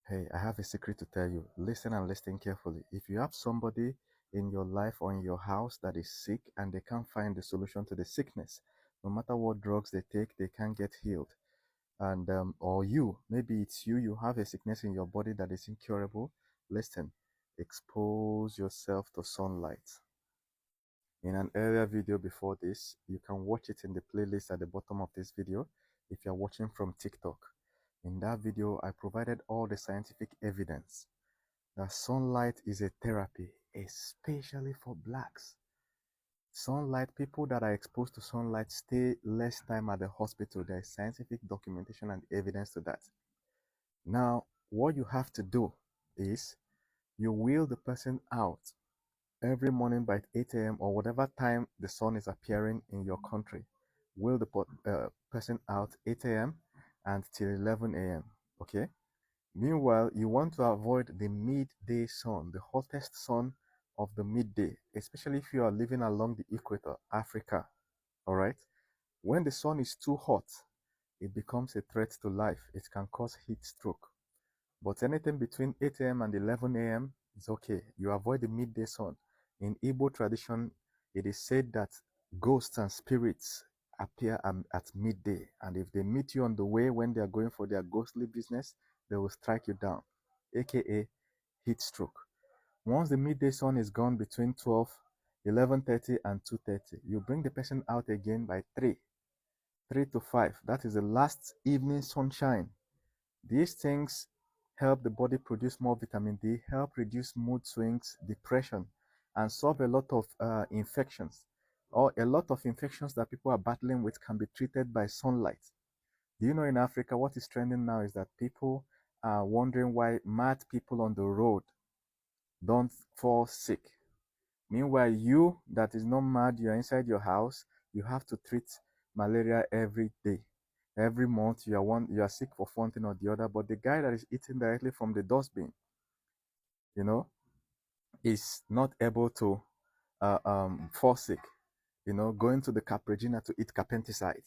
Hey, I have a secret to tell you. Listen and listen carefully. If you have somebody in your life or in your house that is sick and they can't find the solution to the sickness, no matter what drugs they take, they can't get healed. And or you, maybe it's you, you have a sickness in your body that is incurable. Listen, expose yourself to sunlight. In an earlier video before this, you can watch it in the playlist at the bottom of this video if you're watching from TikTok. In that video, I provided all the scientific evidence that sunlight is a therapy, especially for blacks. Sunlight, people that are exposed to sunlight stay less time at the hospital. There is scientific documentation and evidence to that. Now, what you have to do is you wheel the person out every morning by 8 a.m. or whatever time the sun is appearing in your country. Wheel the person out 8 a.m. and till 11 a.m. Okay? Meanwhile, you want to avoid the midday sun, the hottest sun of the midday, especially if you are living along the equator, Africa. All right? When the sun is too hot, it becomes a threat to life. It can cause heat stroke. But anything between 8 a.m. and 11 a.m. is okay. You avoid the midday sun. In Igbo tradition, it is said that ghosts and spirits appear at midday, and if they meet you on the way when they are going for their ghostly business, they will strike you down, aka heat stroke. Once the midday sun is gone between 12, 11:30 and 2:30, you bring the person out again by 3 to 5. That is the last evening sunshine. These things help the body produce more vitamin D, help reduce mood swings, depression, and solve a lot of infections. Or a lot of infections that people are battling with can be treated by sunlight. Do you know in Africa what is trending now is that people are wondering why mad people on the road don't fall sick. Meanwhile, you that is not mad, you're inside your house, you have to treat malaria every day. Every month you are sick for one thing or the other, but the guy that is eating directly from the dustbin, you know, is not able to fall sick, going to the Caprigina to eat carpenticide.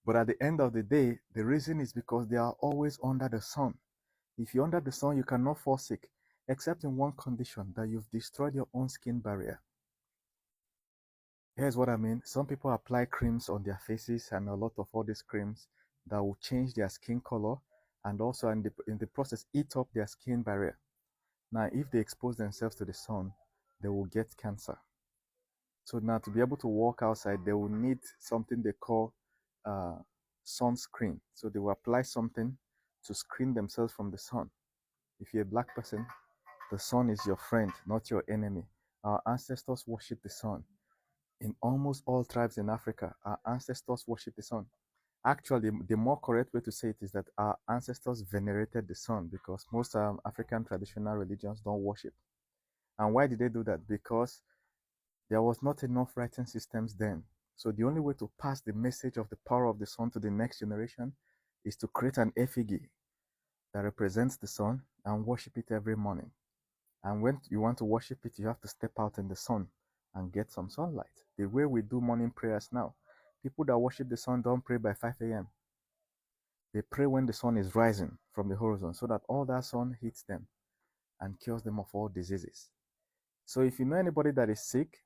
But at the end of the day, the reason is because they are always under the sun. If you're under the sun, you cannot fall sick, except in one condition, that you've destroyed your own skin barrier. Here's what I mean. Some people apply creams on their faces and a lot of all these creams that will change their skin color and also in the process eat up their skin barrier. Now, if they expose themselves to the sun, they will get cancer. So now to be able to walk outside, they will need something they call sunscreen. So they will apply something to screen themselves from the sun. If you're a black person, the sun is your friend, not your enemy. Our ancestors worship the sun. In almost all tribes in Africa, our ancestors worship the sun. Actually, the more correct way to say it is that our ancestors venerated the sun because most African traditional religions don't worship. And why did they do that? Because there was not enough writing systems then. So the only way to pass the message of the power of the sun to the next generation is to create an effigy that represents the sun and worship it every morning. And when you want to worship it, you have to step out in the sun and get some sunlight. The way we do morning prayers now, people that worship the sun don't pray by 5 a.m. They pray when the sun is rising from the horizon so that all that sun hits them and cures them of all diseases. So if you know anybody that is sick,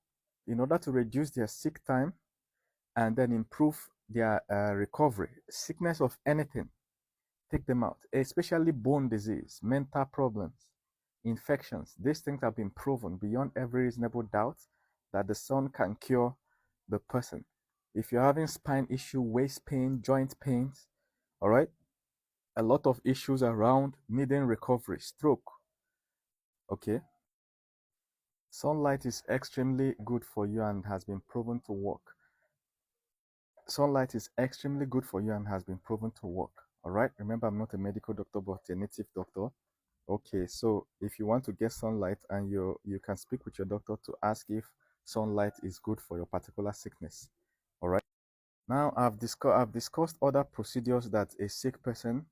in order to reduce their sick time and then improve their recovery, sickness of anything, take them out, especially bone disease, mental problems, infections. These things have been proven beyond every reasonable doubt that the sun can cure the person. If you're having spine issue, waist pain, joint pains, all right, a lot of issues around needing recovery, stroke, okay, sunlight is extremely good for you and has been proven to work. Sunlight is extremely good for you and has been proven to work. All right, remember I'm not a medical doctor but a native doctor. Okay, so if you want to get sunlight and you can speak with your doctor to ask if sunlight is good for your particular sickness. All right. Now I've discussed other procedures that a sick person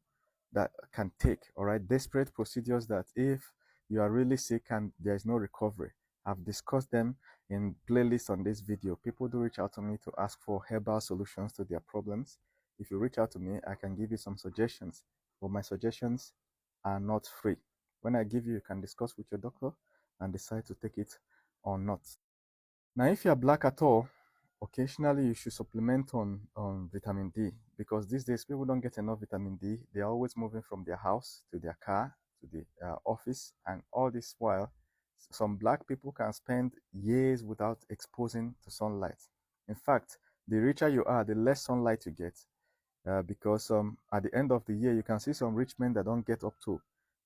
that can take. All right, desperate procedures that if you are really sick and there is no recovery. I've discussed them in playlists on this video. People do reach out to me to ask for herbal solutions to their problems. If you reach out to me, I can give you some suggestions. But my suggestions are not free. When I give you, you can discuss with your doctor and decide to take it or not. Now, if you're black at all, occasionally you should supplement on vitamin D, because these days people don't get enough vitamin D. They're always moving from their house to their car to the office, and all this while, some black people can spend years without exposing to sunlight. In fact, the richer you are, the less sunlight you get, because at the end of the year, you can see some rich men that don't get up to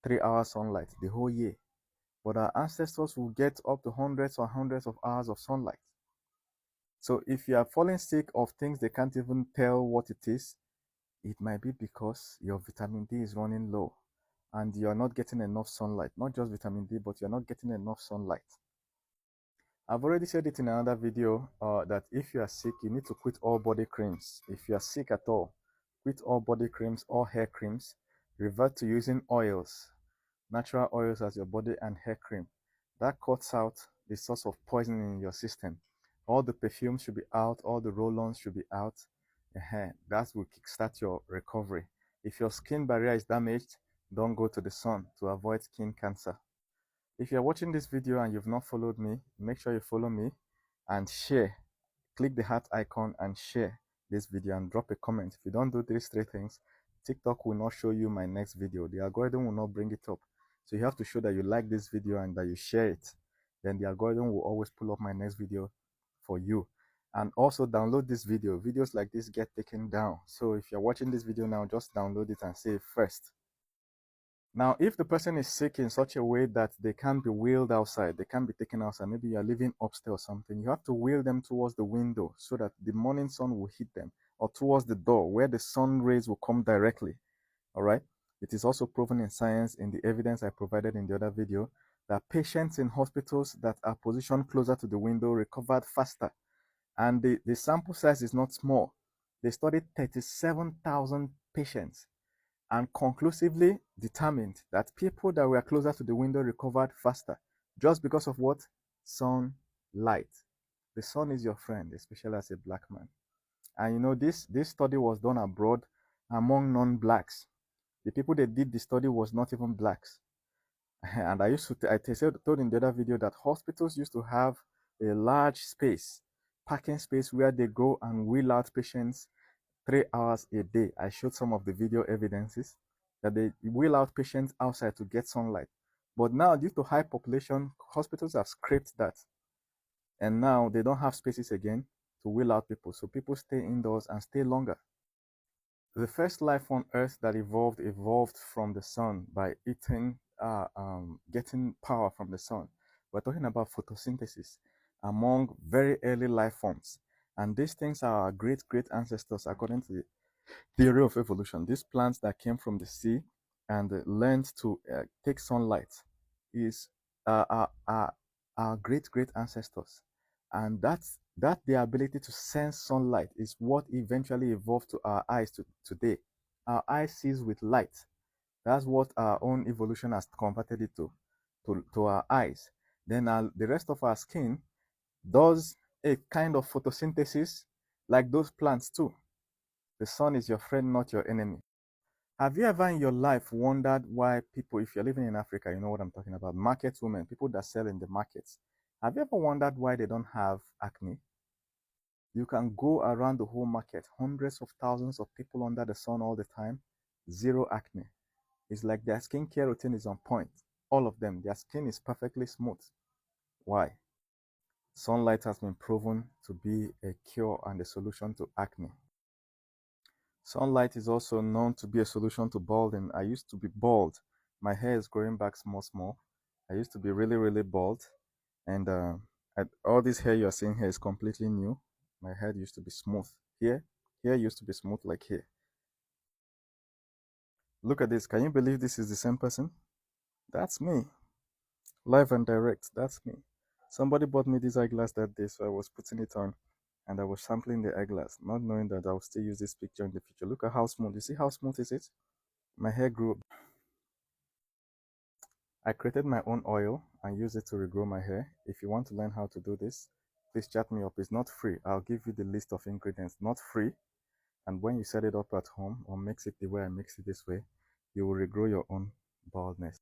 3 hours sunlight the whole year. But our ancestors will get up to hundreds or hundreds of hours of sunlight. So if you are falling sick of things they can't even tell what it is, it might be because your vitamin D is running low and you're not getting enough sunlight. Not just vitamin D, but you're not getting enough sunlight. I've already said it in another video that if you are sick, you need to quit all body creams. If you are sick at all, quit all body creams, all hair creams. Revert to using oils, natural oils as your body and hair cream. That cuts out the source of poison in your system. All the perfumes should be out, all the roll-ons should be out. That will kickstart your recovery. If your skin barrier is damaged, don't go to the sun to avoid skin cancer. If you're watching this video and you've not followed me, make sure you follow me and share. Click the heart icon and share this video and drop a comment. If you don't do these three things, TikTok will not show you my next video. The algorithm will not bring it up. So you have to show that you like this video and that you share it. Then the algorithm will always pull up my next video for you. And also download this video. Videos like this get taken down. So if you're watching this video now, just download it and save first. Now, if the person is sick in such a way that they can't be wheeled outside, they can't be taken outside, maybe you're living upstairs or something, you have to wheel them towards the window so that the morning sun will hit them, or towards the door where the sun rays will come directly. All right. It is also proven in science, in the evidence I provided in the other video, that patients in hospitals that are positioned closer to the window recovered faster. And the sample size is not small. They studied 37,000 patients and conclusively determined that people that were closer to the window recovered faster. Just because of what? Sunlight. The sun is your friend, especially as a black man. And you know, this study was done abroad among non-blacks. The people that did the study was not even blacks. And I told in the other video that hospitals used to have a large space, parking space, where they go and wheel out patients 3 hours a day. I showed some of the video evidences that they wheel out patients outside to get sunlight. But now, due to high population, hospitals have scraped that. And now they don't have spaces again to wheel out people. So people stay indoors and stay longer. The first life on Earth that evolved from the sun by getting power from the sun. We're talking about photosynthesis among very early life forms. And these things are our great ancestors according to the theory of evolution. These plants that came from the sea and learned to take sunlight is our great ancestors. And that the ability to sense sunlight is what eventually evolved to our eyes today. Our eyes sees with light. That's what our own evolution has converted it to our eyes. Then the rest of our skin does a kind of photosynthesis like those plants too. The sun is your friend, not your enemy. Have you ever in your life wondered why people, if you're living in Africa, you know what I'm talking about, market women, people that sell in the markets, have you ever wondered why they don't have acne? You can go around the whole market, hundreds of thousands of people under the sun all the time, zero acne. It's like their skincare routine is on point. All of them, their skin is perfectly smooth. Why? Sunlight has been proven to be a cure and a solution to acne. Sunlight is also known to be a solution to balding. I used to be bald. My hair is growing back small. I used to be really bald. And all this hair you're seeing here is completely new. My head used to be smooth. Here used to be smooth like here. Look at this. Can you believe this is the same person? That's me. Live and direct. That's me. Somebody bought me this eyeglass that day, so I was putting it on. And I was sampling the eyeglass, not knowing that I will still use this picture in the future. Look at how smooth. You see how smooth is it? My hair grew. I created my own oil and use it to regrow my hair. If you want to learn how to do this, please chat me up. It's not free. I'll give you the list of ingredients. Not free. And when you set it up at home or mix it the way I mix it this way, you will regrow your own baldness.